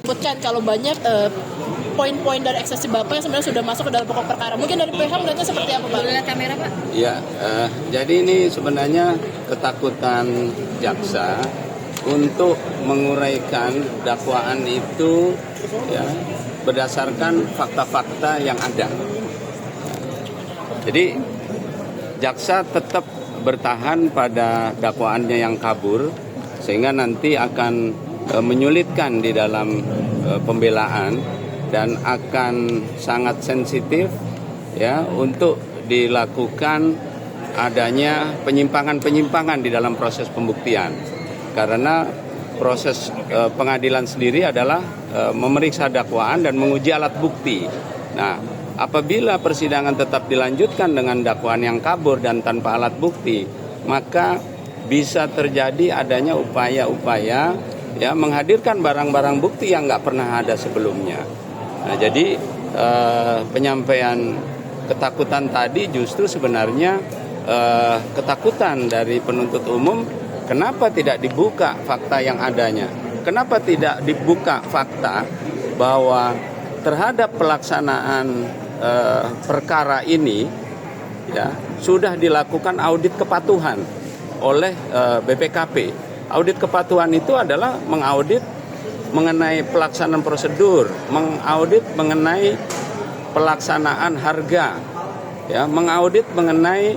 Sebutkan kalau banyak poin-poin dari eksepsi Bapak yang sebenarnya sudah masuk ke dalam pokok perkara. Mungkin dari PH melihatnya seperti apa, Pak? Lihat kamera, Pak. Ya, jadi ini sebenarnya ketakutan jaksa untuk menguraikan dakwaan itu ya berdasarkan fakta-fakta yang ada. Jadi jaksa tetap bertahan pada dakwaannya yang kabur sehingga nanti akan menyulitkan di dalam pembelaan dan akan sangat sensitif ya untuk dilakukan adanya penyimpangan-penyimpangan di dalam proses pembuktian. Karena proses pengadilan sendiri adalah memeriksa dakwaan dan menguji alat bukti. Nah, apabila persidangan tetap dilanjutkan dengan dakwaan yang kabur dan tanpa alat bukti, maka bisa terjadi adanya upaya-upaya ya menghadirkan barang-barang bukti yang nggak pernah ada sebelumnya. Nah, jadi penyampaian ketakutan tadi justru sebenarnya ketakutan dari penuntut umum. Kenapa tidak dibuka fakta yang adanya? Kenapa tidak dibuka fakta bahwa terhadap pelaksanaan perkara ini ya sudah dilakukan audit kepatuhan oleh BPKP. Audit kepatuhan itu adalah mengaudit mengenai pelaksanaan prosedur, mengaudit mengenai pelaksanaan harga, ya, mengaudit mengenai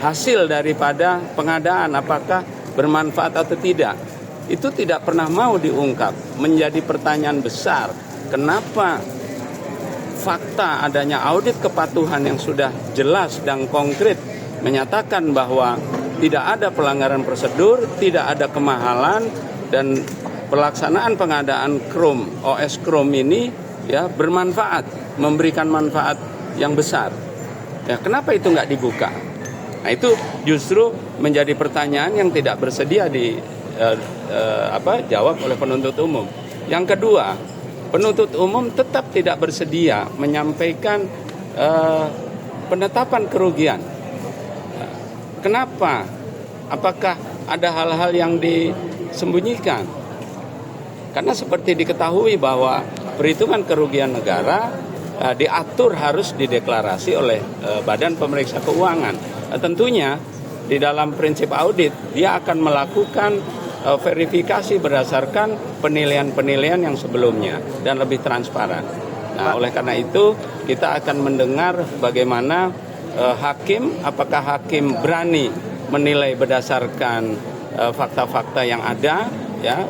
hasil daripada pengadaan apakah bermanfaat atau tidak. Itu tidak pernah mau diungkap. Menjadi pertanyaan besar, kenapa fakta adanya audit kepatuhan yang sudah jelas dan konkret menyatakan bahwa tidak ada pelanggaran prosedur, tidak ada kemahalan, dan pelaksanaan pengadaan OS Chrome ini ya bermanfaat, memberikan manfaat yang besar. Ya, kenapa itu nggak dibuka? Nah, itu justru menjadi pertanyaan yang tidak bersedia jawab oleh penuntut umum. Yang kedua, penuntut umum tetap tidak bersedia menyampaikan penetapan kerugian. Kenapa? Apakah ada hal-hal yang disembunyikan? Karena seperti diketahui bahwa perhitungan kerugian negara diatur harus dideklarasi oleh Badan Pemeriksa Keuangan. Tentunya di dalam prinsip audit dia akan melakukan verifikasi berdasarkan penilaian-penilaian yang sebelumnya dan lebih transparan. Nah, oleh karena itu kita akan mendengar bagaimana apakah hakim berani menilai berdasarkan fakta-fakta yang ada, ya,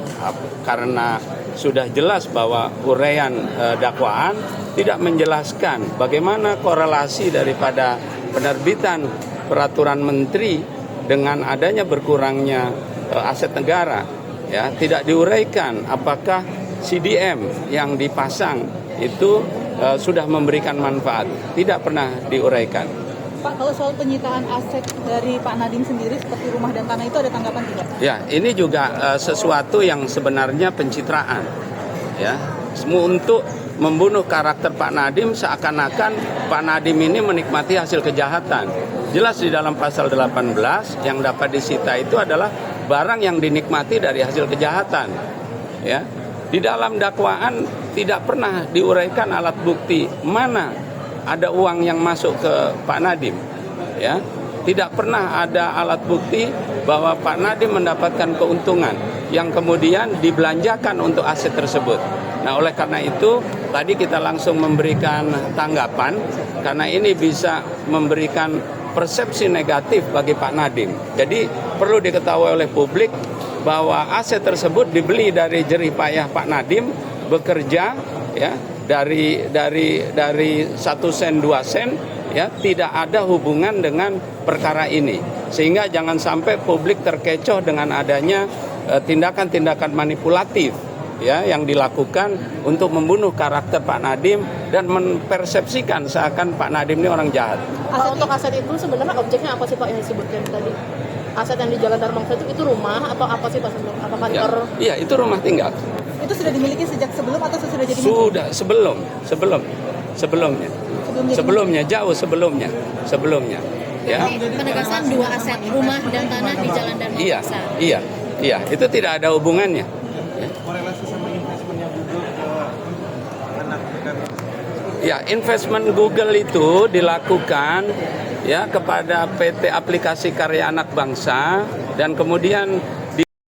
karena sudah jelas bahwa uraian dakwaan tidak menjelaskan bagaimana korelasi daripada penerbitan peraturan menteri dengan adanya berkurangnya aset negara, ya, tidak diuraikan apakah CDM yang dipasang itu sudah memberikan manfaat, tidak pernah diuraikan. Pak, kalau soal penyitaan aset dari Pak Nadiem sendiri seperti rumah dan tanah itu ada tanggapan tidak? Ya, ini juga sesuatu yang sebenarnya pencitraan, ya, untuk membunuh karakter Pak Nadiem seakan-akan Pak Nadiem ini menikmati hasil kejahatan. Jelas di dalam pasal 18 yang dapat disita itu adalah barang yang dinikmati dari hasil kejahatan, ya. Di dalam dakwaan tidak pernah diuraikan alat bukti mana ada uang yang masuk ke Pak Nadiem, ya. Tidak pernah ada alat bukti bahwa Pak Nadiem mendapatkan keuntungan yang kemudian dibelanjakan untuk aset tersebut. Nah, oleh karena itu tadi kita langsung memberikan tanggapan karena ini bisa memberikan persepsi negatif bagi Pak Nadiem. Jadi perlu diketahui oleh publik bahwa aset tersebut dibeli dari jerih payah Pak Nadiem, bekerja, ya, dari 1 sen 2 sen, ya, tidak ada hubungan dengan perkara ini, sehingga jangan sampai publik terkecoh dengan adanya tindakan-tindakan manipulatif, ya, yang dilakukan untuk membunuh karakter Pak Nadiem dan mempersepsikan seakan Pak Nadiem ini orang jahat. Untuk aset itu sebenarnya objeknya apa sih Pak yang disebutkan tadi? Aset yang di Jalan Darmangsa itu rumah atau apa sih Pak sebenarnya? Apa kantor? Iya, itu rumah tinggal. Itu sudah dimiliki sejak sebelum atau sudah jadi? Sudah sebelumnya jauh sebelumnya. Ya. Penegasan 2 aset, rumah dan tanah di Jalan Dharma Iya, Wangsa. iya, itu tidak ada hubungannya. Korelasi sama investmentnya Google ke anak mereka. Ya, investment Google itu dilakukan ya kepada PT Aplikasi Karya Anak Bangsa dan kemudian